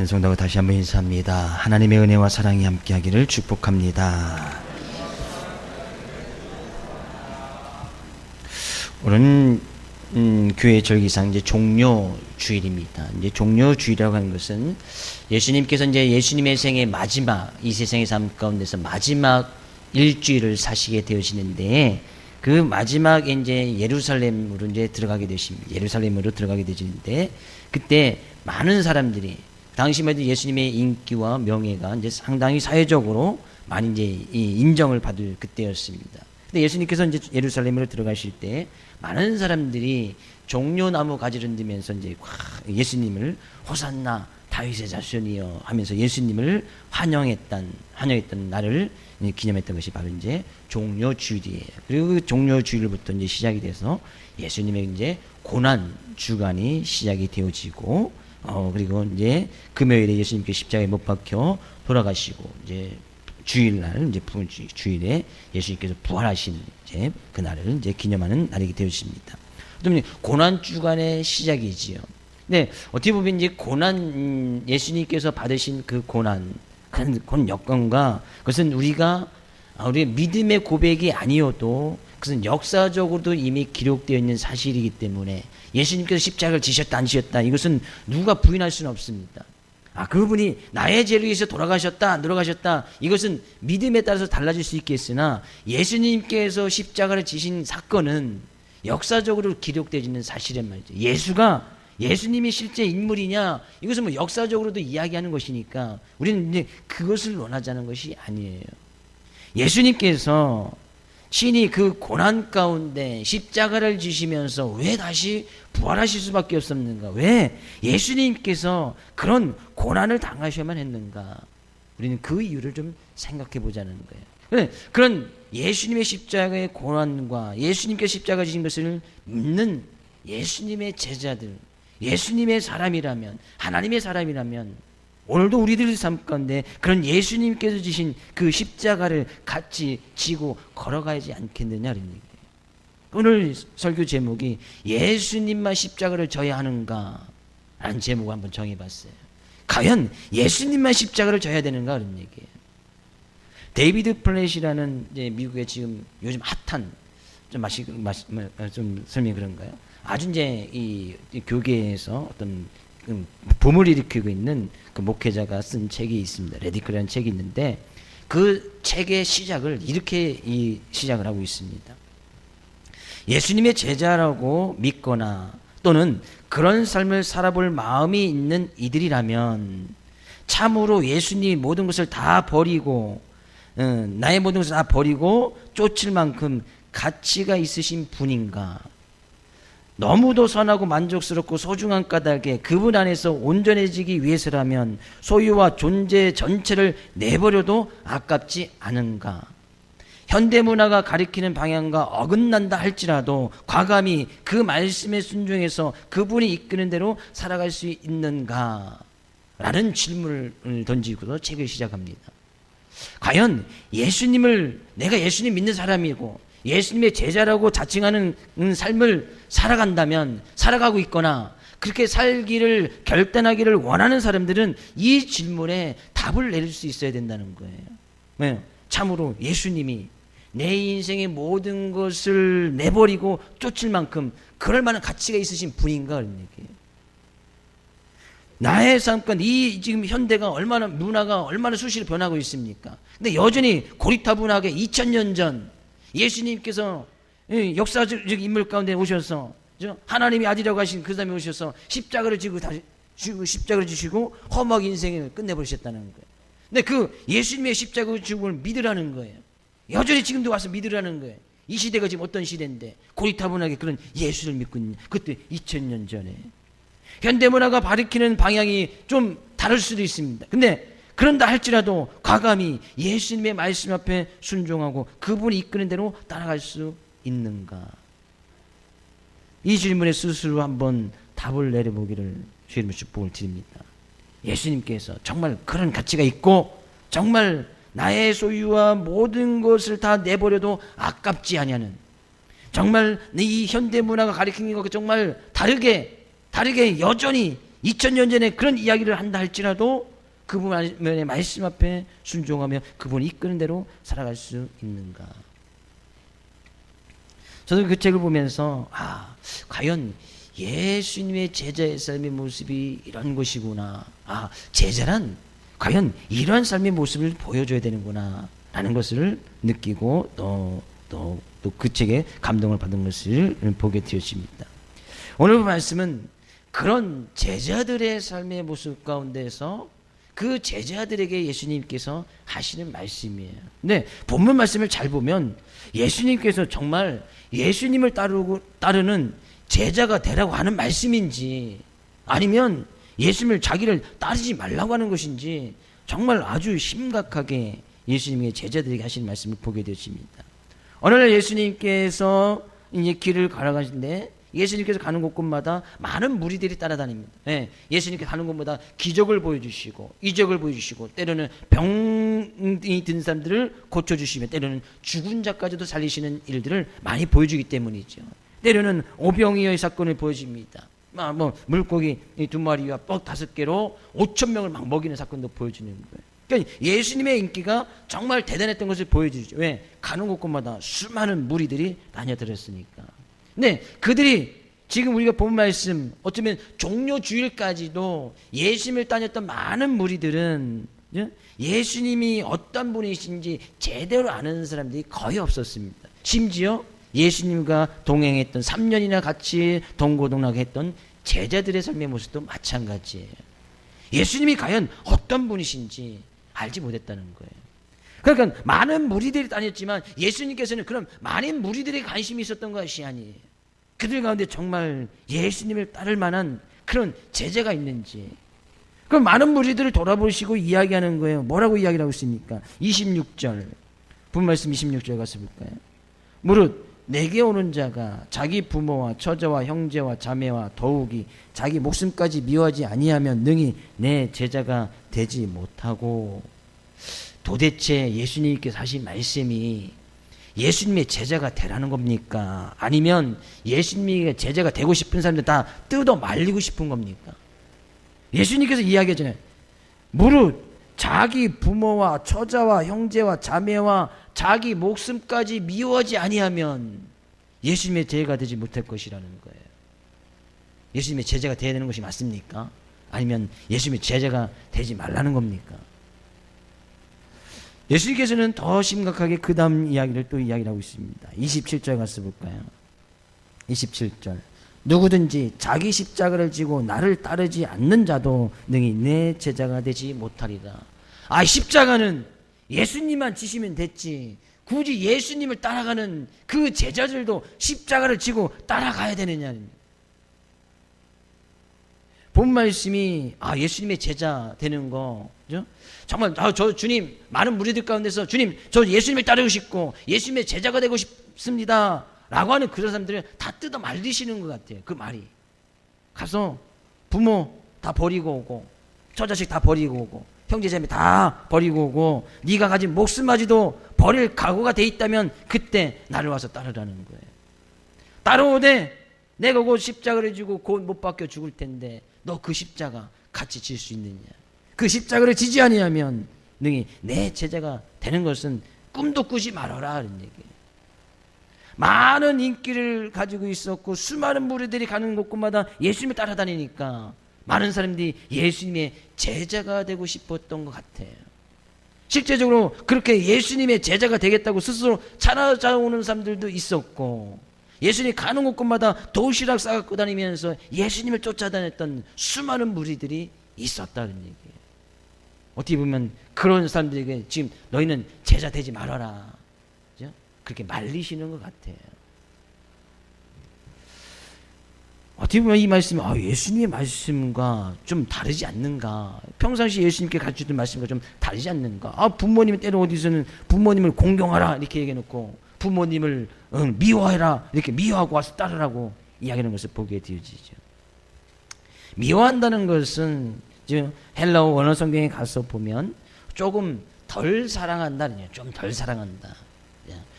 많은 성도가 다시 한번 인사합니다. 하나님의 은혜와 사랑이 함께하기를 축복합니다. 오늘은 교회 절기상 이제 종료 주일입니다. 이제 종료 주일이라고 하는 것은 예수님께서 이제 예수님의 생의 마지막, 이 세상의 삶 가운데서 마지막 일주일을 사시게 되시는데, 그 마지막에 이제 예루살렘으로 이제 들어가게 되십니다. 예루살렘으로 들어가게 되시는데, 그때 많은 사람들이, 당시만 해도 예수님의 인기와 명예가 이제 상당히 사회적으로 많이 이제 인정을 받을 그때였습니다. 근데 예수님께서 이제 예루살렘으로 들어가실 때 많은 사람들이 종려나무 가지를 흔들면서 이제 예수님을 호산나 다윗의 자손이여 하면서 예수님을 환영했던 날을 기념했던 것이 바로 이제 종려 주일이에요. 그리고 그 종려 주일부터 이제 시작이 돼서 예수님의 이제 고난 주간이 시작이 되어지고, 그리고 이제 금요일에 예수님께 십자가에 못 박혀 돌아가시고, 이제 주일날, 이제 주일에 예수님께서 부활하신 이제 그 날을 이제 기념하는 날이 되었습니다. 그러면 고난 주간의 시작이지요. 네, 어떻게 보면 이제 예수님께서 받으신 그 고난, 그런 여건과 그것은 우리의 믿음의 고백이 아니어도 그것은 역사적으로도 이미 기록되어 있는 사실이기 때문에 예수님께서 십자가를 지셨다 안 지셨다 이것은 누가 부인할 수는 없습니다. 그분이 나의 죄를 위해서 돌아가셨다 안 돌아가셨다 이것은 믿음에 따라서 달라질 수 있겠으나 예수님께서 십자가를 지신 사건은 역사적으로 기록되어 있는 사실인 말이죠. 예수님이 실제 인물이냐 이것은 뭐 역사적으로도 이야기하는 것이니까 우리는 이제 그것을 원하자는 것이 아니에요. 예수님께서 신이 그 고난 가운데 십자가를 지시면서 왜 다시 부활하실 수밖에 없었는가? 왜 예수님께서 그런 고난을 당하셔야만 했는가? 우리는 그 이유를 좀 생각해 보자는 거예요. 그런 예수님의 십자가의 고난과 예수님께서 십자가 지신 것을 믿는 예수님의 제자들, 예수님의 사람이라면, 하나님의 사람이라면 오늘도 우리들 삶 가운데 그런 예수님께서 지신 그 십자가를 같이 지고 걸어가야지 않겠느냐는 얘기예요. 오늘 설교 제목이 예수님만 십자가를 져야 하는가? 라는 제목을 한번 정해봤어요. 과연 예수님만 십자가를 져야 되는가? 그런 얘기예요. 데이비드 플랫이라는 미국의 지금 요즘 핫한 좀 설명이 그런가요? 아주 이제 이 교계에서 어떤 붐을 일으키고 있는 그 목회자가 쓴 책이 있습니다. 레디컬이라는 책이 있는데 그 책의 시작을 이렇게 시작을 하고 있습니다. 예수님의 제자라고 믿거나 또는 그런 삶을 살아볼 마음이 있는 이들이라면 참으로 예수님이 모든 것을 다 버리고 나의 모든 것을 다 버리고 쫓을 만큼 가치가 있으신 분인가? 너무도 선하고 만족스럽고 소중한 까닭에 그분 안에서 온전해지기 위해서라면 소유와 존재 전체를 내버려도 아깝지 않은가? 현대문화가 가리키는 방향과 어긋난다 할지라도 과감히 그 말씀에 순종해서 그분이 이끄는 대로 살아갈 수 있는가? 라는 질문을 던지고도 책을 시작합니다. 과연 내가 예수님 믿는 사람이고 예수님의 제자라고 자칭하는 삶을 살아가고 있거나 그렇게 살기를 결단하기를 원하는 사람들은 이 질문에 답을 내릴 수 있어야 된다는 거예요. 왜요? 참으로 예수님이 내 인생의 모든 것을 내버리고 쫓을 만큼 그럴 만한 가치가 있으신 분인가 그런 얘기예요. 나의 삶과 지금 문화가 얼마나 수시로 변하고 있습니까? 근데 여전히 고리타분하게 2000년 전 예수님께서 역사적 인물 가운데 오셔서 하나님의 아들이라고 하신 그 사람이 오셔서 십자가를 지시고 험하게 인생을 끝내버리셨다는 거예요. 근데 그 예수님의 십자가 죽음을 믿으라는 거예요. 여전히 지금도 와서 믿으라는 거예요. 이 시대가 지금 어떤 시대인데 고리타분하게 그런 예수를 믿고 있는 그때 2000년 전에 현대문화가 가리키는 방향이 좀 다를 수도 있습니다. 근데 그런다 할지라도 과감히 예수님의 말씀 앞에 순종하고 그분이 이끄는 대로 따라갈 수 있는가? 이 질문에 스스로 한번 답을 내려보기를 주님의 축복을 드립니다. 예수님께서 정말 그런 가치가 있고 정말 나의 소유와 모든 것을 다 내버려도 아깝지 아니하는 정말 이 현대문화가 가리키는 것과 정말 다르게 여전히 2000년 전에 그런 이야기를 한다 할지라도 그분의 말씀 앞에 순종하며 그분이 이끄는 대로 살아갈 수 있는가. 저도 그 책을 보면서 과연 예수님의 제자의 삶의 모습이 이런 것이구나. 제자란 과연 이러한 삶의 모습을 보여줘야 되는구나 라는 것을 느끼고 또 그 책에 감동을 받은 것을 보게 되었습니다. 오늘 말씀은 그런 제자들의 삶의 모습 가운데서 그 제자들에게 예수님께서 하시는 말씀이에요. 근데 본문 말씀을 잘 보면 예수님께서 정말 예수님을 따르는 제자가 되라고 하는 말씀인지 아니면 예수님을 자기를 따르지 말라고 하는 것인지 정말 아주 심각하게 예수님의 제자들에게 하시는 말씀을 보게 되었습니다. 어느 날 예수님께서 이제 길을 걸어가시는데 예수님께서 가는 곳곳마다 많은 무리들이 따라다닙니다. 예수님께서 가는 곳마다 기적을 보여주시고 이적을 보여주시고 때로는 병이 든 사람들을 고쳐주시며 때로는 죽은 자까지도 살리시는 일들을 많이 보여주기 때문이죠. 때로는 오병이어의 사건을 보여줍니다. 물고기 2마리와 뻑 5개로 5,000명을 막 먹이는 사건도 보여주는 거예요. 그러니까 예수님의 인기가 정말 대단했던 것을 보여주죠. 왜? 가는 곳곳마다 수많은 무리들이 다녀들었으니까. 네, 그들이 지금 우리가 본 말씀 어쩌면 종료 주일까지도 예수님을 따녔던 많은 무리들은 예수님이 어떤 분이신지 제대로 아는 사람들이 거의 없었습니다. 심지어 예수님과 동행했던 3년이나 같이 동고동락했던 제자들의 삶의 모습도 마찬가지예요. 예수님이 과연 어떤 분이신지 알지 못했다는 거예요. 그러니까 많은 무리들이 다녔지만 예수님께서는 그런 많은 무리들의 관심이 있었던 것이 아니에요. 그들 가운데 정말 예수님을 따를 만한 그런 제자가 있는지. 그럼 많은 무리들을 돌아보시고 이야기하는 거예요. 뭐라고 이야기를 하고 있습니까? 26절 본말씀 26절 가서 볼까요? 무릇 내게 오는 자가 자기 부모와 처자와 형제와 자매와 더욱이 자기 목숨까지 미워하지 아니하면 능히 내 제자가 되지 못하고. 도대체 예수님께서 하신 말씀이 예수님의 제자가 되라는 겁니까? 아니면 예수님의 제자가 되고 싶은 사람들 다 뜯어 말리고 싶은 겁니까? 예수님께서 이야기하잖아요. 무릇 자기 부모와 처자와 형제와 자매와 자기 목숨까지 미워하지 아니하면 예수님의 제자가 되지 못할 것이라는 거예요. 예수님의 제자가 되어야 되는 것이 맞습니까? 아니면 예수님의 제자가 되지 말라는 겁니까? 예수님께서는 더 심각하게 그 다음 이야기를 또 이야기를 하고 있습니다. 27절 가서 볼까요? 27절 누구든지 자기 십자가를 지고 나를 따르지 않는 자도 능히 내 제자가 되지 못하리라. 십자가는 예수님만 지시면 됐지 굳이 예수님을 따라가는 그 제자들도 십자가를 지고 따라가야 되느냐는. 본 말씀이 예수님의 제자 되는 거, 그죠? 정말 저 주님 많은 무리들 가운데서 주님 저 예수님을 따르고 싶고 예수님의 제자가 되고 싶습니다 라고 하는 그런 사람들을 다 뜯어 말리시는 것 같아요. 그 말이 가서 부모 다 버리고 오고 처자식 다 버리고 오고 형제자매 다 버리고 오고 네가 가진 목숨마저도 버릴 각오가 돼 있다면 그때 나를 와서 따르라는 거예요. 따라오되 내가 곧 십자가를 지고 곧 못 박혀 죽을 텐데 너 그 십자가 같이 질 수 있느냐. 그 십자가를 지지 아니하면 능히 내 제자가 되는 것은 꿈도 꾸지 말아라 이런 얘기예요. 많은 인기를 가지고 있었고 수많은 무리들이 가는 곳곳마다 예수님을 따라다니니까 많은 사람들이 예수님의 제자가 되고 싶었던 것 같아요. 실제적으로 그렇게 예수님의 제자가 되겠다고 스스로 찾아오는 사람들도 있었고 예수님이 가는 곳곳마다 도시락 싸갖고 다니면서 예수님을 쫓아다녔던 수많은 무리들이 있었다는 얘기예요. 어떻게 보면 그런 사람들에게 지금 너희는 제자 되지 말아라 그죠? 그렇게 말리시는 것 같아요. 어떻게 보면 이 말씀이 예수님의 말씀과 좀 다르지 않는가. 평상시 예수님께 가르치던 말씀과 좀 다르지 않는가. 부모님이 때로 어디서는 부모님을 공경하라 이렇게 얘기해놓고 부모님을 미워해라 이렇게 미워하고 와서 따르라고 이야기하는 것을 보게 되어지죠. 미워한다는 것은 헬라어 원어 성경에 가서 보면 조금 덜 사랑한다는 얘기예요. 좀 덜 사랑한다.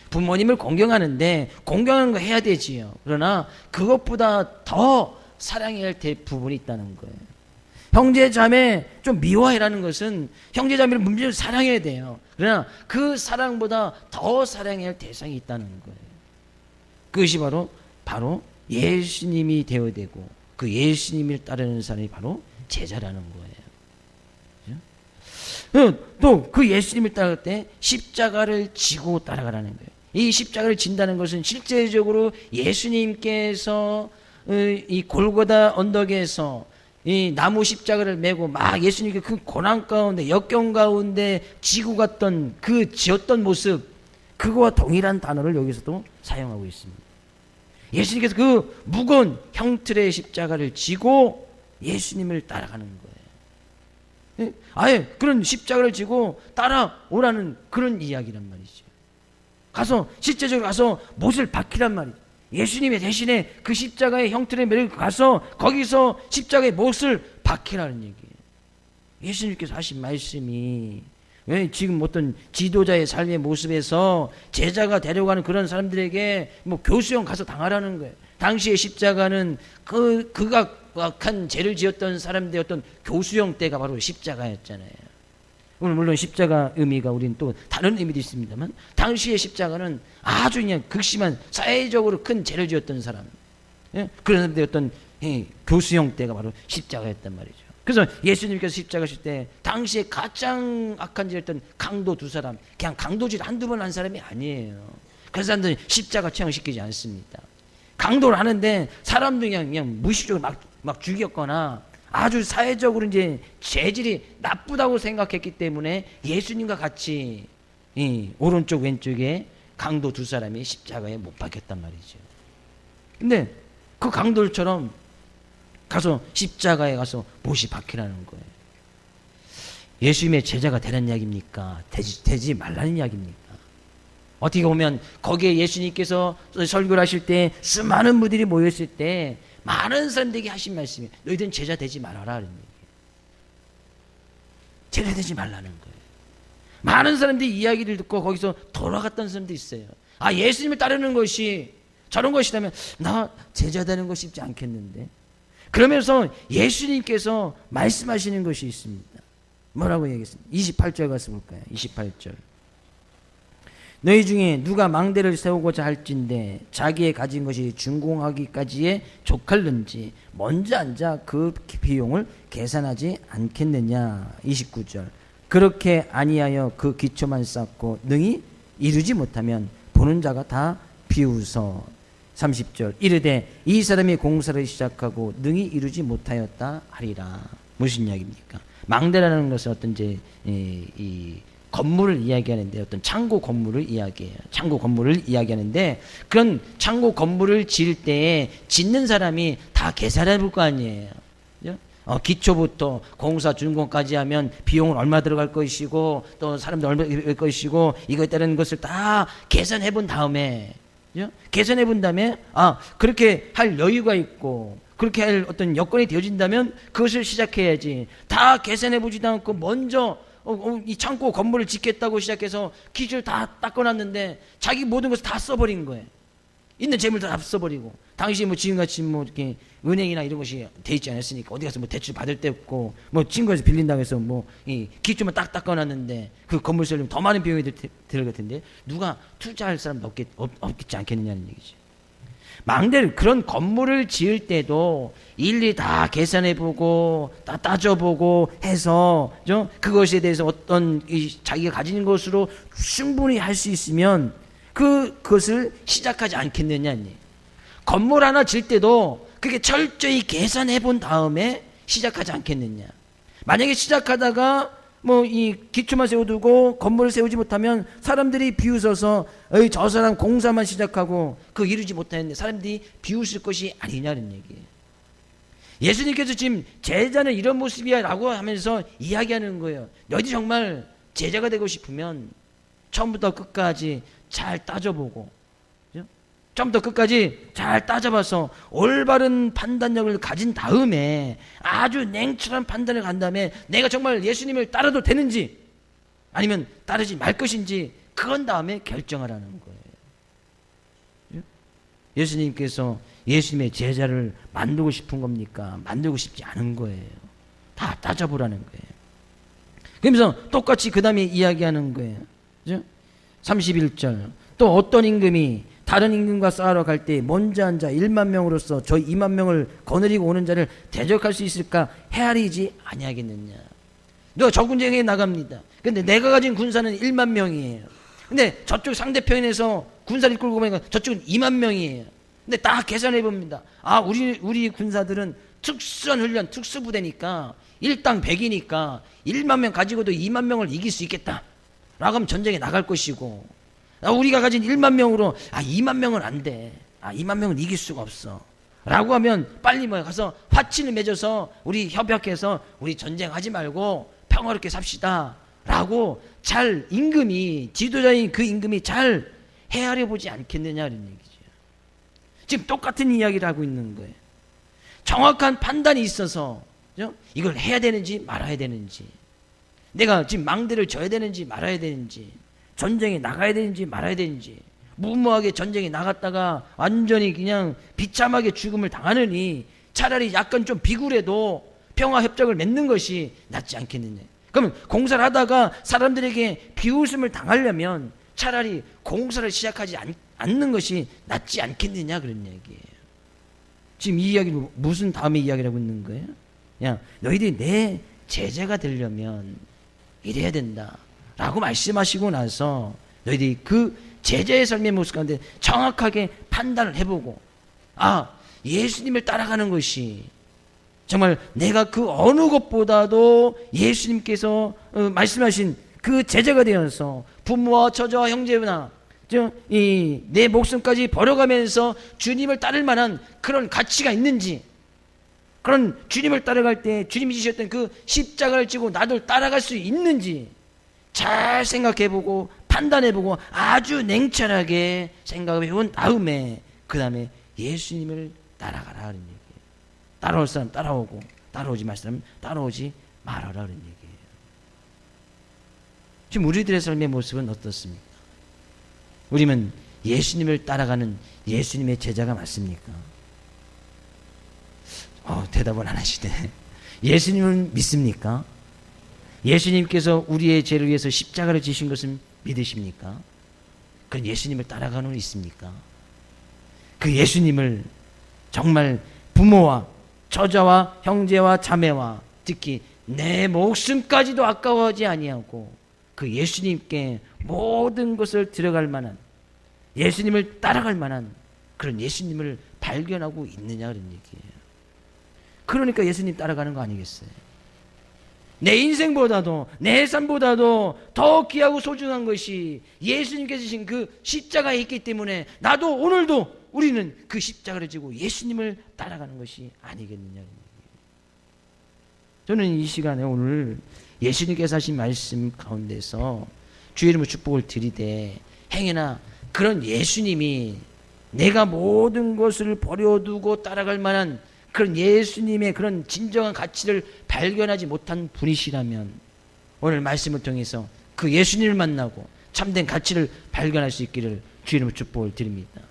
부모님을 공경하는데 공경하는 거 해야 되지요. 그러나 그것보다 더 사랑해야 할 부분이 있다는 거예요. 형제 자매 좀 미워해라는 것은 형제 자매를 문제를 사랑해야 돼요. 그러나 그 사랑보다 더 사랑해야 할 대상이 있다는 거예요. 그것이 바로 예수님이 되어야 되고 그 예수님을 따르는 사람이 바로 제자라는 거예요. 또 그 예수님을 따를 때 십자가를 지고 따라가라는 거예요. 이 십자가를 진다는 것은 실제적으로 예수님께서 이 골고다 언덕에서 이 나무 십자가를 메고 막 예수님께 그 고난 가운데 역경 가운데 지고 갔던 그 지었던 모습, 그거와 동일한 단어를 여기서도 사용하고 있습니다. 예수님께서 그 무거운 형틀의 십자가를 지고 예수님을 따라가는 거예요. 아예 그런 십자가를 지고 따라오라는 그런 이야기란 말이죠. 가서 실제적으로 가서 못을 박히란 말이죠. 예수님의 대신에 그 십자가의 형틀의 매를 가서 거기서 십자가의 못을 박히라는 얘기예요. 예수님께서 하신 말씀이 왜 지금 어떤 지도자의 삶의 모습에서 제자가 되려고 하는 그런 사람들에게 뭐 교수형 가서 당하라는 거예요. 당시의 십자가는 그 극악한 죄를 지었던 사람들의 어떤 교수형 때가 바로 십자가였잖아요. 오늘 물론 십자가 의미가 우리는 또 다른 의미도 있습니다만 당시의 십자가는 아주 그냥 극심한 사회적으로 큰 죄를 지었던 사람, 그런 사람들의 어떤 교수형 때가 바로 십자가였단 말이죠. 그래서 예수님께서 십자가 실 때 당시에 가장 악한 죄였던 강도 두 사람, 그냥 강도질 한두 번 한 사람이 아니에요. 그 사람들은 십자가 처형시키지 않습니다. 강도를 하는데 사람도 그냥 무의식적으로 막 죽였거나 아주 사회적으로 이제 재질이 나쁘다고 생각했기 때문에 예수님과 같이 오른쪽 왼쪽에 강도 두 사람이 십자가에 못 박혔단 말이죠. 근데 그 강도들처럼 가서 십자가에 가서 못이 박히라는 거예요. 예수님의 제자가 되라는 이야기입니까? 되지 말라는 이야기입니까? 어떻게 보면 거기에 예수님께서 설교를 하실 때 수많은 무들이 모였을 때 많은 사람들에게 하신 말씀이 너희들은 제자 되지 말아라 라는 얘기예요. 제자 되지 말라는 거예요. 많은 사람들이 이야기를 듣고 거기서 돌아갔던 사람도 있어요. 아, 예수님을 따르는 것이 저런 것이라면 나 제자 되는 거 쉽지 않겠는데. 그러면서 예수님께서 말씀하시는 것이 있습니다. 뭐라고 얘기했습니까? 28절 가서 볼까요? 28절. 너희 중에 누가 망대를 세우고자 할진대 자기의 가진 것이 준공하기까지에 족할는지 먼저 앉아 그 비용을 계산하지 않겠느냐. 29절. 그렇게 아니하여 그 기초만 쌓고 능히 이루지 못하면 보는 자가 다 비웃어. 30절. 이르되 이 사람이 공사를 시작하고 능히 이루지 못하였다 하리라. 무슨 이야기입니까? 망대라는 것은 어떤 이 건물을 이야기하는데 어떤 창고 건물을 이야기해요. 창고 건물을 이야기하는데 그런 창고 건물을 지을 때에 짓는 사람이 다 계산해 볼 거 아니에요. 기초부터 공사 준공까지 하면 비용은 얼마 들어갈 것이고 또 사람들 얼마 들어갈 것이고 이거에 따른 것을 다 계산해 본 다음에 계산해 본 다음에 그렇게 할 여유가 있고 그렇게 할 어떤 여건이 되어진다면 그것을 시작해야지. 다 계산해 보지도 않고 먼저 이 창고 건물을 짓겠다고 시작해서 기술 다 닦아놨는데 자기 모든 것을 다 써버린 거예요. 있는 재물도 다 써버리고. 당시 지금같이 이렇게 은행이나 이런 것이 돼 있지 않았으니까 어디 가서 대출 받을 데 없고 친구에서 빌린다고 해서 이 기초만 딱 닦아놨는데 그 건물 쓰려면 더 많은 비용이 들어갈 텐데 누가 투자할 사람도 없겠지 않겠느냐는 얘기죠. 망대를 그런 건물을 지을 때도 일일이 다 계산해보고 다 따져보고 해서 그것에 대해서 어떤 자기가 가진 것으로 충분히 할 수 있으면 그것을 시작하지 않겠느냐니. 건물 하나 질 때도 그게 철저히 계산해 본 다음에 시작하지 않겠느냐. 만약에 시작하다가 이 기초만 세워두고 건물을 세우지 못하면 사람들이 비웃어서 저 사람 공사만 시작하고 그거 이루지 못하는데 사람들이 비웃을 것이 아니냐는 얘기예요. 예수님께서 지금 제자는 이런 모습이야 라고 하면서 이야기하는 거예요. 너희들이 정말 제자가 되고 싶으면 처음부터 끝까지 잘 따져보고 처음부터 끝까지 잘 따져봐서 올바른 판단력을 가진 다음에 아주 냉철한 판단을 간 다음에 내가 정말 예수님을 따라도 되는지 아니면 따르지 말 것인지 그건 다음에 결정하라는 거예요. 예수님께서 예수님의 제자를 만들고 싶은 겁니까? 만들고 싶지 않은 거예요. 다 따져보라는 거예요. 그러면서 똑같이 그 다음에 이야기하는 거예요. 그죠? 31절. 또 어떤 임금이 다른 임금과 싸우러 갈 때 먼저 앉아 1만 명으로서 저희 2만 명을 거느리고 오는 자를 대적할 수 있을까 헤아리지 아니하겠느냐. 너 저 군쟁에 나갑니다. 근데 내가 가진 군사는 1만 명이에요. 근데 저쪽 상대편에서 군사를 이끌고 보니까 저쪽은 2만 명이에요. 근데 딱 계산해 봅니다. 아, 우리 군사들은 특수한 훈련, 특수부대니까 일당 100이니까 1만 명 가지고도 2만 명을 이길 수 있겠다. 라고 하면 전쟁에 나갈 것이고, 우리가 가진 1만 명으로 2만 명은 안 돼. 2만 명은 이길 수가 없어. 라고 하면 빨리 가서 화친을 맺어서 우리 협약해서 우리 전쟁하지 말고 평화롭게 삽시다. 라고 잘 임금이, 지도자인 그 임금이 잘 헤아려 보지 않겠느냐 이런 얘기죠. 지금 똑같은 이야기를 하고 있는 거예요. 정확한 판단이 있어서 이걸 해야 되는지 말아야 되는지, 내가 지금 망대를 져야 되는지 말아야 되는지, 전쟁에 나가야 되는지 말아야 되는지, 무모하게 전쟁에 나갔다가 완전히 그냥 비참하게 죽음을 당하느니 차라리 약간 좀 비굴해도 평화협정을 맺는 것이 낫지 않겠느냐. 그러면 공사를 하다가 사람들에게 비웃음을 당하려면 차라리 공사를 시작하지 않는 것이 낫지 않겠느냐 그런 얘기예요. 지금 이 이야기를 무슨 다음에 이야기를 하고 있는 거예요? 야, 너희들이 내 제자가 되려면 이래야 된다 라고 말씀하시고 나서 너희들이 그 제자의 삶의 모습 가운데 정확하게 판단을 해보고, 예수님을 따라가는 것이 정말 내가 그 어느 것보다도 예수님께서 말씀하신 그 제자가 되어서 부모와 처자와 형제나 내 목숨까지 버려가면서 주님을 따를 만한 그런 가치가 있는지, 그런 주님을 따라갈 때 주님이 지셨던 그 십자가를 지고 나도 따라갈 수 있는지 잘 생각해보고 판단해보고 아주 냉철하게 생각해본 다음에 그 다음에 예수님을 따라가라 그런 얘기예요. 따라올 사람 따라오고 따라오지 말 사람 따라오지 말아라 그런 얘기예요. 지금 우리들의 삶의 모습은 어떻습니까? 우리는 예수님을 따라가는 예수님의 제자가 맞습니까? 대답을 안 하시네. 예수님을 믿습니까? 예수님께서 우리의 죄를 위해서 십자가를 지신 것을 믿으십니까? 그런 예수님을 따라가는 분 있습니까? 그 예수님을 정말 부모와 처자와 형제와 자매와 특히 내 목숨까지도 아까워하지 아니하고 그 예수님께 모든 것을 들어갈 만한, 예수님을 따라갈 만한 그런 예수님을 발견하고 있느냐 그런 얘기예요. 그러니까 예수님 따라가는 거 아니겠어요? 내 인생보다도 내 삶보다도 더 귀하고 소중한 것이 예수님께서 주신 그 십자가에 있기 때문에 나도 오늘도 우리는 그 십자가를 지고 예수님을 따라가는 것이 아니겠느냐. 저는 이 시간에 오늘 예수님께서 하신 말씀 가운데서 주의 이름으로 축복을 드리되, 행여나 그런 예수님이 내가 모든 것을 버려두고 따라갈 만한 그런 예수님의 그런 진정한 가치를 발견하지 못한 분이시라면 오늘 말씀을 통해서 그 예수님을 만나고 참된 가치를 발견할 수 있기를 주의 이름으로 축복을 드립니다.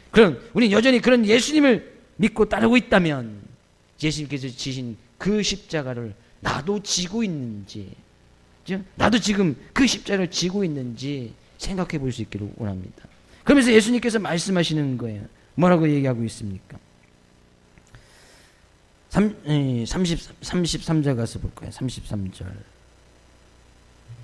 그럼 우리는 여전히 그런 예수님을 믿고 따르고 있다면 예수님께서 지신 그 십자가를 나도 지고 있는지, 나도 지금 그 십자가를 지고 있는지 생각해 볼 수 있기를 원합니다. 그러면서 예수님께서 말씀하시는 거예요. 뭐라고 얘기하고 있습니까? 33절 가서 볼 거예요.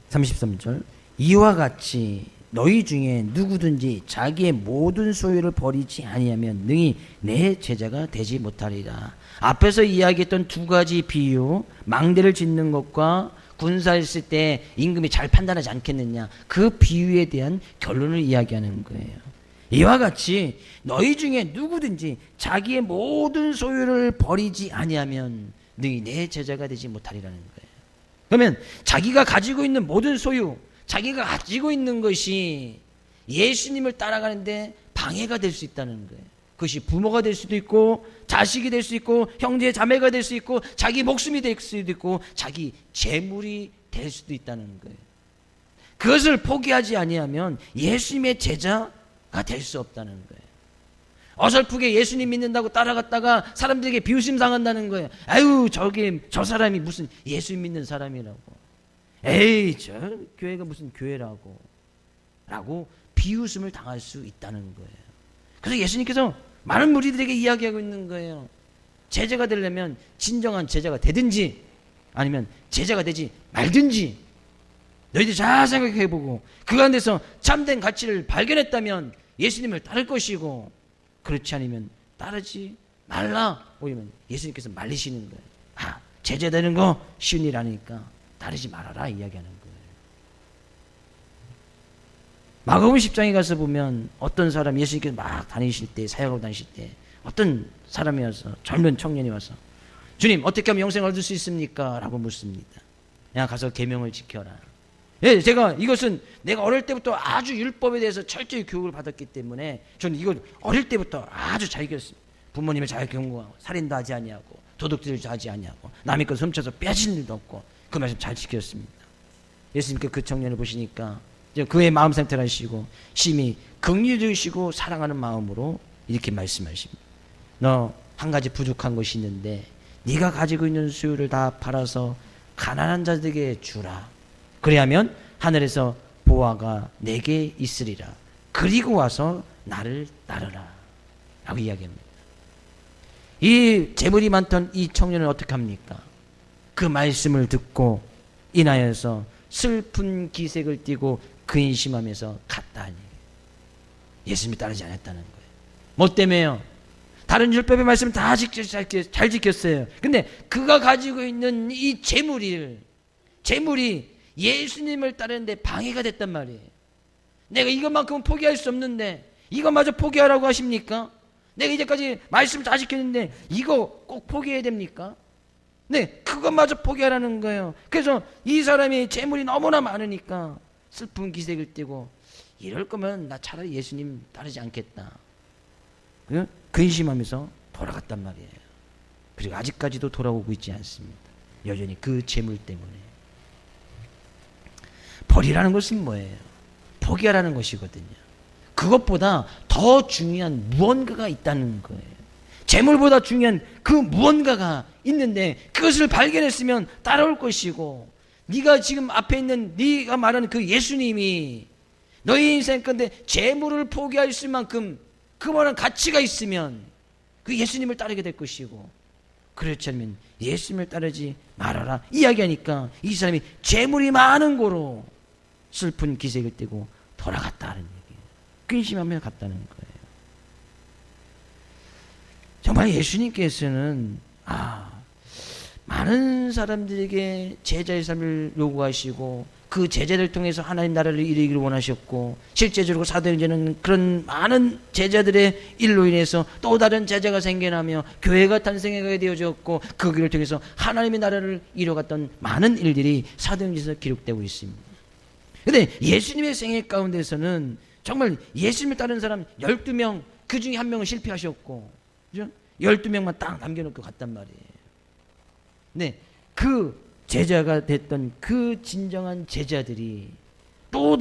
33절. 이와 같이 너희 중에 누구든지 자기의 모든 소유를 버리지 아니하면 능히 내 제자가 되지 못하리라. 앞에서 이야기했던 두 가지 비유, 망대를 짓는 것과 군사했을 때 임금이 잘 판단하지 않겠느냐, 그 비유에 대한 결론을 이야기하는 거예요. 이와 같이 너희 중에 누구든지 자기의 모든 소유를 버리지 아니하면 너희 내 제자가 되지 못하리라는 거예요. 그러면 자기가 가지고 있는 모든 소유, 자기가 가지고 있는 것이 예수님을 따라가는데 방해가 될 수 있다는 거예요. 그것이 부모가 될 수도 있고 자식이 될 수 있고 형제 자매가 될 수 있고 자기 목숨이 될 수도 있고 자기 재물이 될 수도 있다는 거예요. 그것을 포기하지 아니하면 예수님의 제자가 될 수 없다는 거예요. 어설프게 예수님 믿는다고 따라갔다가 사람들에게 비웃음 당한다는 거예요. 아유, 저 사람이 무슨 예수 믿는 사람이라고. 에이, 저 교회가 무슨 교회라고. 라고 비웃음을 당할 수 있다는 거예요. 그래서 예수님께서 많은 무리들에게 이야기하고 있는 거예요. 제자가 되려면 진정한 제자가 되든지 아니면 제자가 되지 말든지 너희들 잘 생각해보고 그 가운데서 참된 가치를 발견했다면 예수님을 따를 것이고 그렇지 않으면 따르지 말라. 오히려 예수님께서 말리시는 거예요. 아, 제자 되는 거 쉬운 일 아니니까 따르지 말아라 이야기하는 거예요. 마가복음 10장에 가서 보면 어떤 사람 예수님께서 막 다니실 때 사역하고 다니실 때 어떤 사람이 와서 젊은 청년이 와서 주님 어떻게 하면 영생을 얻을 수 있습니까? 라고 묻습니다. 야 가서 계명을 지켜라. 예, 이것은 내가 어릴 때부터 아주 율법에 대해서 철저히 교육을 받았기 때문에 저는 이걸 어릴 때부터 아주 잘 지켰습니다. 부모님을 잘 경고하고 살인도 하지 아니하고 도둑질도 하지 아니하고 남의 것을 훔쳐서 빼앗은 일도 없고 그 말씀 잘 지켰습니다. 예수님께 그 청년을 보시니까 그의 마음 상태를 아시고 심히 긍휼히시고 사랑하는 마음으로 이렇게 말씀하십니다. 너 한 가지 부족한 것이 있는데 네가 가지고 있는 수요를 다 팔아서 가난한 자들에게 주라. 그래야면 하늘에서 보화가 내게 있으리라. 그리고 와서 나를 따르라. 라고 이야기합니다. 이 재물이 많던 이 청년은 어떻게 합니까? 그 말씀을 듣고 인하여서 슬픈 기색을 띠고 근심하면서 갔다. 예수님이 따르지 않았다는 거예요. 뭐 때문에요? 다른 율법의 말씀 다 잘 지켰어요. 근데 그가 가지고 있는 이 재물이 예수님을 따르는데 방해가 됐단 말이에요. 내가 이것만큼은 포기할 수 없는데 이것마저 포기하라고 하십니까? 내가 이제까지 말씀 다 지켰는데 이거 꼭 포기해야 됩니까? 네, 그것마저 포기하라는 거예요. 그래서 이 사람이 재물이 너무나 많으니까 슬픈 기색을 띠고 이럴 거면 나 차라리 예수님 따르지 않겠다. 근심하면서 돌아갔단 말이에요. 그리고 아직까지도 돌아오고 있지 않습니다. 여전히 그 재물 때문에. 버리라는 것은 뭐예요? 포기하라는 것이거든요. 그것보다 더 중요한 무언가가 있다는 거예요. 재물보다 중요한 그 무언가가 있는데 그것을 발견했으면 따라올 것이고 네가 지금 앞에 있는 네가 말하는 그 예수님이 너희 인생 건데 재물을 포기할 수 만큼 그만한 가치가 있으면 그 예수님을 따르게 될 것이고 그렇지 않으면 예수님을 따르지 말아라 이야기하니까 이 사람이 재물이 많은 거로 슬픈 기색을 띠고 돌아갔다는 얘기예요. 근심하며 갔다는 거예요. 정말 예수님께서는 많은 사람들에게 제자의 삶을 요구하시고 그 제자들 통해서 하나님 나라를 이루기를 원하셨고 실제적으로 사도행전은 그런 많은 제자들의 일로 인해서 또 다른 제자가 생겨나며 교회가 탄생하게 되어졌고 그 길을 통해서 하나님의 나라를 이뤄갔던 많은 일들이 사도행전에서 기록되고 있습니다. 그런데 예수님의 생애 가운데서는 정말 예수님을 따르는 사람 12명 그 중에 한 명은 실패하셨고 그죠? 12명만 딱 남겨놓고 갔단 말이에요. 네, 그 제자가 됐던 그 진정한 제자들이 또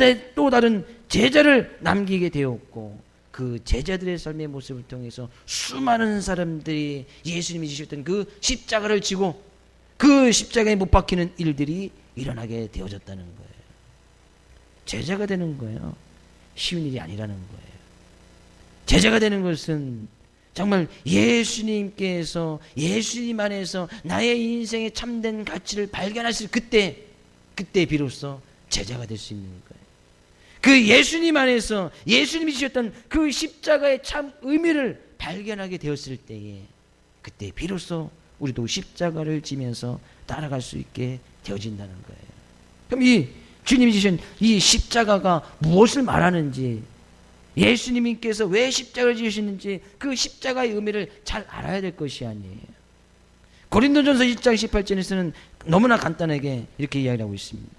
다른 제자를 남기게 되었고 그 제자들의 삶의 모습을 통해서 수많은 사람들이 예수님이 지셨던 그 십자가를 지고 그 십자가에 못 박히는 일들이 일어나게 되어졌다는 거예요. 제자가 되는 거예요. 쉬운 일이 아니라는 거예요. 제자가 되는 것은 정말 예수님께서 예수님 안에서 나의 인생의 참된 가치를 발견하실 그때 비로소 제자가 될 수 있는 거예요. 그 예수님 안에서 예수님이 주셨던 그 십자가의 참 의미를 발견하게 되었을 때에 그때 비로소 우리도 십자가를 지면서 따라갈 수 있게 되어진다는 거예요. 그럼 이 주님이 주신 이 십자가가 무엇을 말하는지 예수님께서 왜 십자가를 지으시는지 그 십자가의 의미를 잘 알아야 될 것이 아니에요. 고린도전서 1장 18절에서는 너무나 간단하게 이렇게 이야기를 하고 있습니다.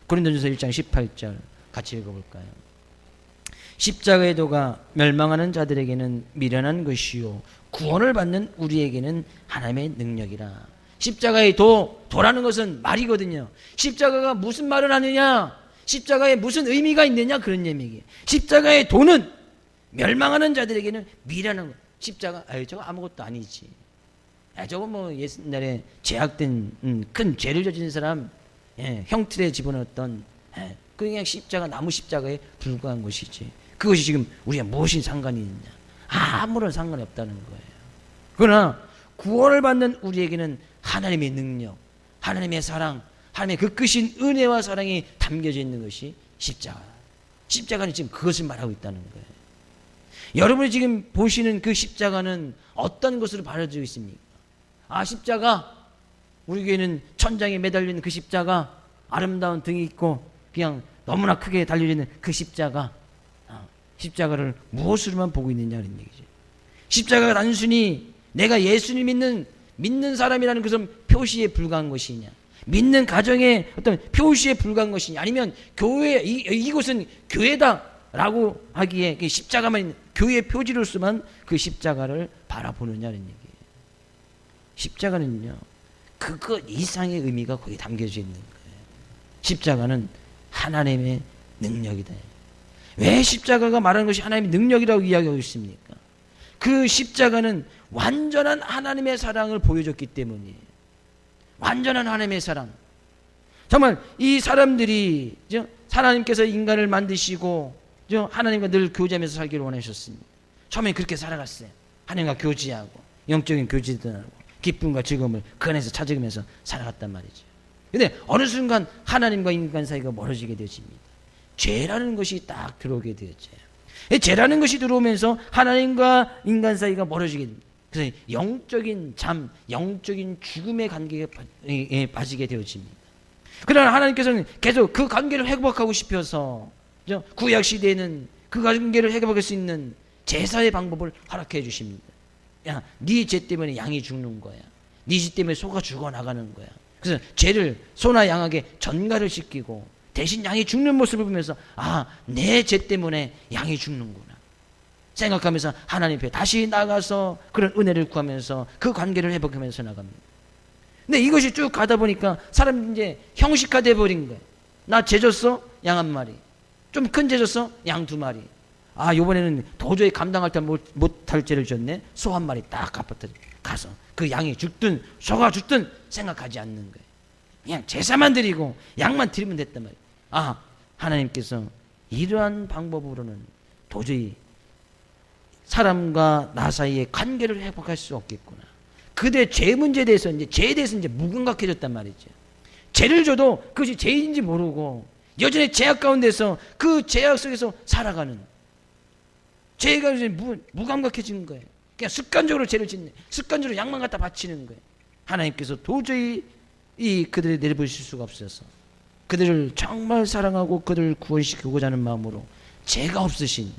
고린도전서 1장 18절 같이 읽어볼까요? 십자가의 도가 멸망하는 자들에게는 미련한 것이요 구원을 받는 우리에게는 하나님의 능력이라. 십자가의 도라는 것은 말이거든요. 십자가가 무슨 말을 하느냐? 십자가에 무슨 의미가 있느냐 그런 얘기예요. 십자가의 도는 멸망하는 자들에게는 미련한 것, 십자가, 저거 아무것도 아니지. 저거 뭐 옛날에 제약된 큰 죄를 저지른 사람 형틀에 집어넣었던 그냥 십자가, 나무 십자가에 불과한 것이지. 그것이 지금 우리가 무엇이 상관이 있냐? 아무런 상관이 없다는 거예요. 그러나 구원을 받는 우리에게는 하나님의 능력, 하나님의 사랑, 하나님의 그 크신 은혜와 사랑이 담겨져 있는 것이 십자가. 십자가는 지금 그것을 말하고 있다는 거예요. 여러분이 지금 보시는 그 십자가는 어떤 것으로 바라지고 있습니까? 십자가, 우리 교회는 천장에 매달리는 그 십자가, 아름다운 등이 있고 그냥 너무나 크게 달려있는 그 십자가, 십자가를 무엇으로만 보고 있느냐는 얘기죠. 십자가가 단순히 내가 예수님 믿는 사람이라는 그런 표시에 불과한 것이냐, 믿는 가정의 어떤 표시에 불과한 것이냐, 아니면 교회, 이곳은 교회다라고 하기에 십자가만 있는 교회의 표지로서만 그 십자가를 바라보느냐는 얘기예요. 십자가는요, 그것 이상의 의미가 거기 담겨져 있는 거예요. 십자가는 하나님의 능력이다. 왜 십자가가 말하는 것이 하나님의 능력이라고 이야기하고 있습니까? 그 십자가는 완전한 하나님의 사랑을 보여줬기 때문이에요. 완전한 하나님의 사랑. 정말 이 사람들이 하나님께서 인간을 만드시고 하나님과 늘 교제하면서 살기를 원하셨습니다. 처음에 그렇게 살아갔어요. 하나님과 교제하고 영적인 교제도 하고 기쁨과 즐거움을 그 안에서 찾으면서 살아갔단 말이죠. 그런데 어느 순간 하나님과 인간 사이가 멀어지게 되어집니다. 죄라는 것이 딱 들어오게 되었죠. 죄라는 것이 들어오면서 하나님과 인간 사이가 멀어지게 됩니다. 그래서 영적인 잠, 영적인 죽음의 관계에 빠지게 되어집니다. 그러나 하나님께서는 계속 그 관계를 회복하고 싶어서 구약 시대에는 그 관계를 회복할 수 있는 제사의 방법을 허락해 주십니다. 야, 네 죄 때문에 양이 죽는 거야. 네 죄 때문에 소가 죽어나가는 거야. 그래서 죄를 소나 양에게 전가를 시키고 대신 양이 죽는 모습을 보면서 내 죄 때문에 양이 죽는구나 생각하면서 하나님 앞에 다시 나가서 그런 은혜를 구하면서 그 관계를 회복하면서 나갑니다. 근데 이것이 쭉 가다 보니까 사람이 이제 형식화돼 버린 거예요. 나 죄 졌어? 양 한 마리. 좀 큰 죄 졌어? 양 두 마리. 이번에는 도저히 감당할 때 못할 죄를 졌네. 소 한 마리 딱 가서 그 양이 죽든 소가 죽든 생각하지 않는 거예요. 그냥 제사만 드리고 양만 드리면 됐단 말이에요. 하나님께서 이러한 방법으로는 도저히 사람과 나 사이의 관계를 회복할 수 없겠구나. 그대 죄 문제에 대해서 죄에 대해서 무감각해졌단 말이죠. 죄를 줘도 그것이 죄인지 모르고 여전히 죄악 가운데서 그 죄악 속에서 살아가는, 죄가 무감각해지는 거예요. 그냥 습관적으로 죄를 짓네. 습관적으로 양만 갖다 바치는 거예요. 하나님께서 도저히 그들을 내려보실 수가 없어서 그들을 정말 사랑하고 그들을 구원시키고자 하는 마음으로 죄가 없으신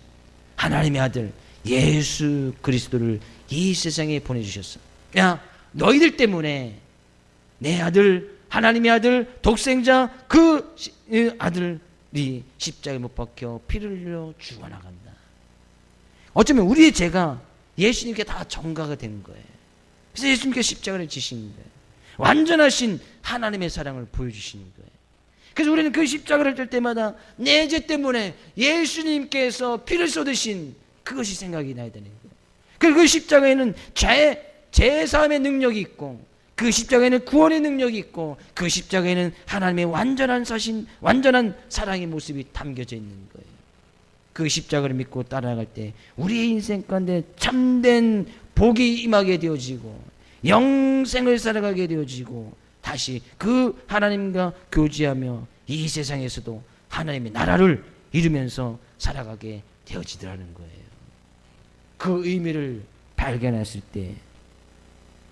하나님의 아들 예수 그리스도를 이 세상에 보내주셨어. 너희들 때문에 내 아들, 하나님의 아들, 독생자 그 아들이 십자가에 못 박혀 피를 흘려 죽어나간다. 어쩌면 우리의 죄가 예수님께 다 전가가 된 거예요. 그래서 예수님께 십자가를 지신 거예요. 완전하신 하나님의 사랑을 보여주시는 거예요. 그래서 우리는 그 십자가를 들 때마다 내 죄 때문에 예수님께서 피를 쏟으신 그것이 생각이 나야 되는 거예요. 그 십자가에는 죄사함의 능력이 있고, 그 십자가에는 구원의 능력이 있고, 그 십자가에는 하나님의 완전한 사랑의 모습이 담겨져 있는 거예요. 그 십자가를 믿고 따라갈 때 우리의 인생 가운데 참된 복이 임하게 되어지고 영생을 살아가게 되어지고 다시 그 하나님과 교제하며 이 세상에서도 하나님의 나라를 이루면서 살아가게 되어지더라는 거예요. 그 의미를 발견했을 때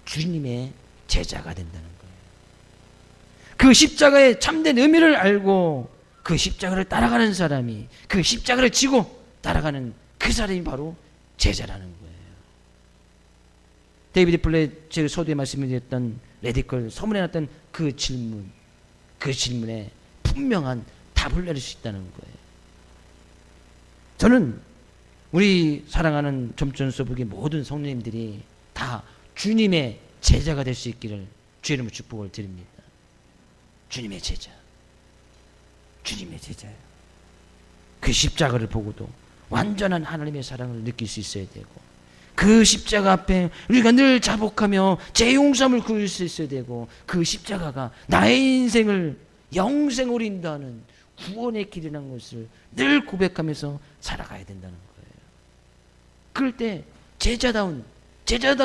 주님의 제자가 된다는 거예요. 그 십자가의 참된 의미를 알고 그 십자가를 따라가는 사람이, 그 십자가를 지고 따라가는 그 사람이 바로 제자라는 거예요. 데이비드 플랫 제 서두에 말씀드렸던 레디컬 서문에 놨던 그 질문에 분명한 답을 내릴 수 있다는 거예요. 저는 우리 사랑하는 점천서북의 모든 성도님들이 다 주님의 제자가 될 수 있기를 주의 이름으로 축복을 드립니다. 주님의 제자. 주님의 제자예요. 그 십자가를 보고도 완전한 하나님의 사랑을 느낄 수 있어야 되고, 그 십자가 앞에 우리가 늘 자복하며 죄용서함을 구할 수 있어야 되고, 그 십자가가 나의 인생을 영생으로 인도하는 구원의 길이라는 것을 늘 고백하면서 살아가야 된다는 거예요. 그럴 때 제자다운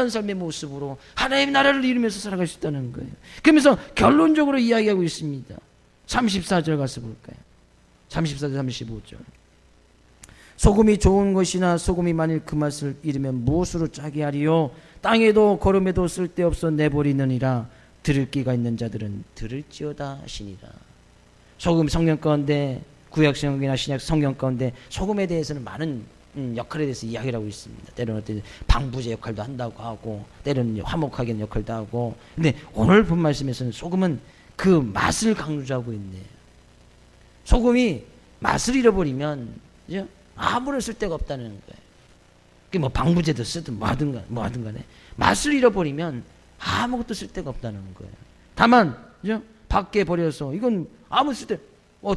삶의 모습으로 하나님의 나라를 이루면서 살아갈 수 있다는 거예요. 그러면서 결론적으로 이야기하고 있습니다. 34절 가서 볼까요? 34절 35절. 소금이 좋은 것이나 소금이 만일 그 맛을 잃으면 무엇으로 짜게 하리요? 땅에도 거름에도 쓸데없어 내버리느니라. 들을 귀가 있는 자들은 들을지어다 하시니라. 소금, 성경 가운데 구약 성경이나 신약 성경 가운데 소금에 대해서는 많은 역할에 대해서 이야기를 하고 있습니다. 때로는 방부제 역할도 한다고 하고, 때로는 화목하게 하는 역할도 하고. 근데 오늘 본 말씀에서는 소금은 그 맛을 강조하고 있네요. 소금이 맛을 잃어버리면 그죠? 아무런 쓸데가 없다는 거예요. 그게 뭐 방부제도 쓰든 뭐 하든 간에 맛을 잃어버리면 아무것도 쓸데가 없다는 거예요. 다만 그죠? 밖에 버려서 이건 아무 쓸데,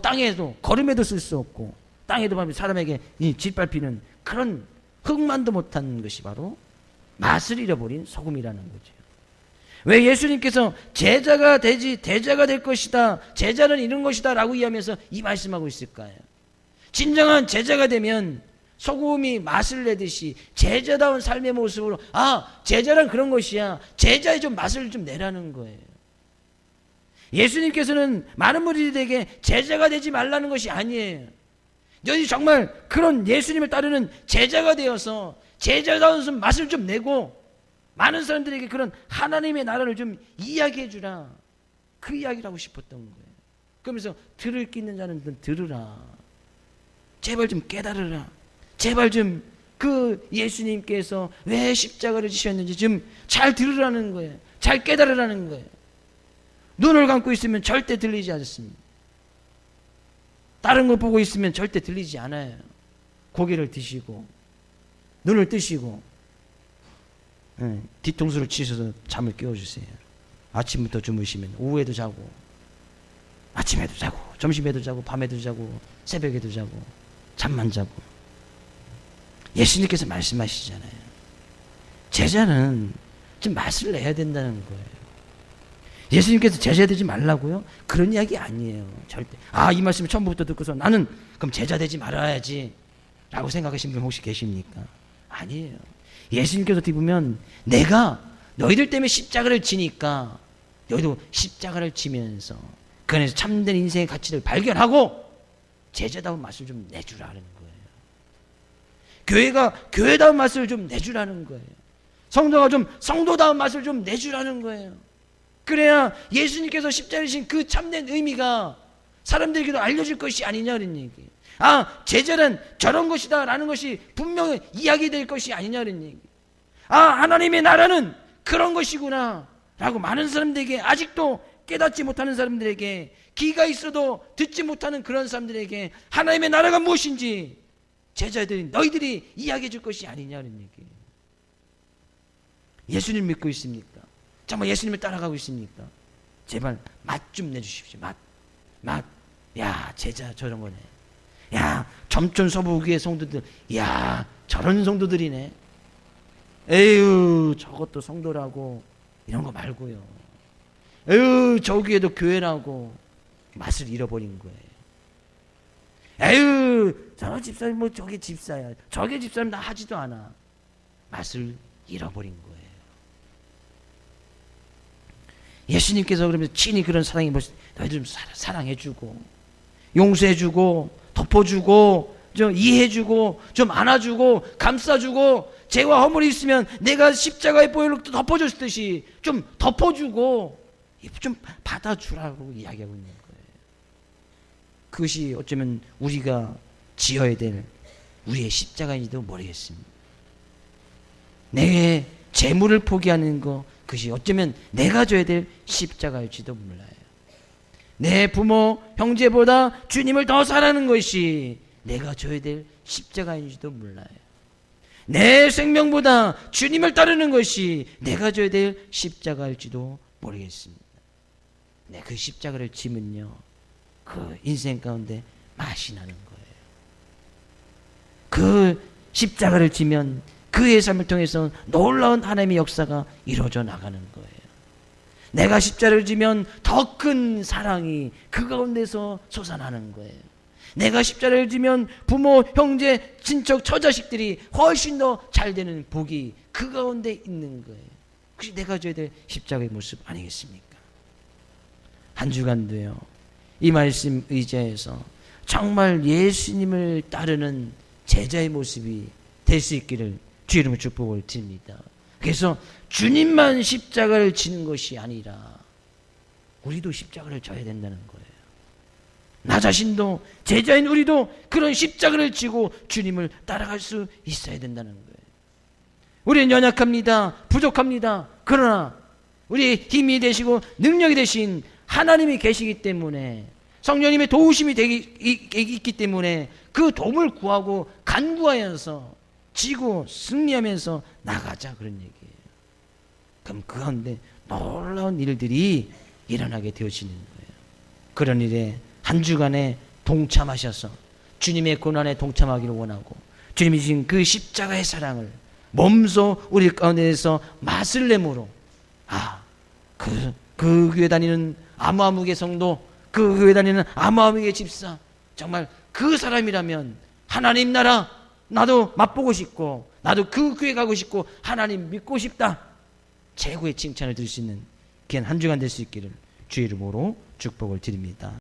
땅에도 거름에도 쓸 수 없고, 땅에도 사람에게 짓밟히는 그런 흙만도 못한 것이 바로 맛을 잃어버린 소금이라는 거죠. 왜 예수님께서 제자가 되지 대자가 될 것이다, 제자는 이런 것이다 라고 이야기하면서 이 말씀하고 있을까요? 진정한 제자가 되면 소금이 맛을 내듯이 제자다운 삶의 모습으로, 제자란 그런 것이야, 제자의 좀 맛을 좀 내라는 거예요. 예수님께서는 많은 무리들에게 제자가 되지 말라는 것이 아니에요. 너희 정말 그런 예수님을 따르는 제자가 되어서 제자다운 맛을 좀 내고 많은 사람들에게 그런 하나님의 나라를 좀 이야기해 주라, 그 이야기를 하고 싶었던 거예요. 그러면서 들을 귀 있는 자는 들으라, 제발 좀 깨달으라, 제발 좀 그 예수님께서 왜 십자가를 지셨는지 좀 잘 들으라는 거예요. 잘 깨달으라는 거예요. 눈을 감고 있으면 절대 들리지 않습니다. 다른 거 보고 있으면 절대 들리지 않아요. 고개를 드시고 눈을 뜨시고 뒤통수를 치셔서 잠을 깨워주세요. 아침부터 주무시면 오후에도 자고, 아침에도 자고, 점심에도 자고, 밤에도 자고, 새벽에도 자고, 잠만 자고. 예수님께서 말씀하시잖아요. 제자는 좀 맛을 내야 된다는 거예요. 예수님께서 제자 되지 말라고요? 그런 이야기 아니에요. 절대. 이 말씀을 처음부터 듣고서 나는 그럼 제자 되지 말아야지 라고 생각하신 분 혹시 계십니까? 아니에요. 예수님께서 어떻게 보면 내가 너희들 때문에 십자가를 지니까 너희도 십자가를 지면서 그 안에서 참된 인생의 가치를 발견하고 제자다운 맛을 좀 내주라는 거예요. 교회가 교회다운 맛을 좀 내주라는 거예요. 성도가 좀 성도다운 맛을 좀 내주라는 거예요. 그래야 예수님께서 십자가를 지신 그 참된 의미가 사람들에게도 알려질 것이 아니냐는 얘기. 제자는 저런 것이다 라는 것이 분명히 이야기될 것이 아니냐는 얘기. 하나님의 나라는 그런 것이구나 라고 많은 사람들에게, 아직도 깨닫지 못하는 사람들에게, 귀가 있어도 듣지 못하는 그런 사람들에게 하나님의 나라가 무엇인지 제자들이, 너희들이 이야기해 줄 것이 아니냐는 얘기. 예수님 믿고 있습니까? 정말 예수님을 따라가고 있습니까? 제발 맛 좀 내주십시오. 맛. 야, 제자 저런 거네. 야, 점촌 서부교회 성도들, 야, 저런 성도들이네. 에휴, 저것도 성도라고 이런 거 말고요. 에휴, 저기에도 교회라고 맛을 잃어버린 거예요. 에휴, 저 집사님 뭐 저게 집사야, 저게 집사님 나 하지도 않아. 맛을 잃어버린 거예요. 예수님께서 그러면서 친히 그런 사랑이 너희들 좀 사랑해주고 용서해주고 덮어주고 좀 이해해주고 좀 안아주고 감싸주고, 죄와 허물이 있으면 내가 십자가의 보혈로 덮어줬듯이 좀 덮어주고 좀 받아주라고 이야기하고 있는 거예요. 그것이 어쩌면 우리가 지어야 될 우리의 십자가인지도 모르겠습니다. 내 재물을 포기하는 거, 그것이 어쩌면 내가 져야 될 십자가일지도 몰라요. 내 부모, 형제보다 주님을 더 사랑하는 것이 내가 져야 될 십자가인지도 몰라요. 내 생명보다 주님을 따르는 것이 내가 져야 될 십자가일지도 모르겠습니다. 그 십자가를 지면요, 그 인생 가운데 맛이 나는 거예요. 그 십자가를 지면 그의 삶을 통해서 놀라운 하나님의 역사가 이루어져 나가는 거예요. 내가 십자가를 지면 더 큰 사랑이 그 가운데서 솟아나는 거예요. 내가 십자가를 지면 부모, 형제, 친척, 처자식들이 훨씬 더 잘 되는 복이 그 가운데 있는 거예요. 그것이 내가 줘야 될 십자가의 모습 아니겠습니까? 한 주간도요, 이 말씀 의지해서 정말 예수님을 따르는 제자의 모습이 될 수 있기를 주의 이름으로 축복을 드립니다. 그래서 주님만 십자가를 지는 것이 아니라 우리도 십자가를 져야 된다는 거예요. 나 자신도, 제자인 우리도 그런 십자가를 지고 주님을 따라갈 수 있어야 된다는 거예요. 우리는 연약합니다. 부족합니다. 그러나 우리 힘이 되시고 능력이 되신 하나님이 계시기 때문에, 성령님의 도우심이 있기 때문에 그 도움을 구하고 간구하여서 지고 승리하면서 나가자, 그런 얘기예요. 그럼 그 가운데 놀라운 일들이 일어나게 되어지는 거예요. 그런 일에 한 주간에 동참하셔서 주님의 고난에 동참하기를 원하고, 주님이 주신 그 십자가의 사랑을 몸소 우리 가운데에서 맛을 내므로, 그 교회 다니는 아무아무개 성도, 그 교회 다니는 아무아무개 집사, 정말 그 사람이라면 하나님 나라 나도 맛보고 싶고, 나도 그 교회 가고 싶고, 하나님 믿고 싶다, 최고의 칭찬을 드릴 수 있는 귀한 한 주간 될 수 있기를 주의 이름으로 축복을 드립니다.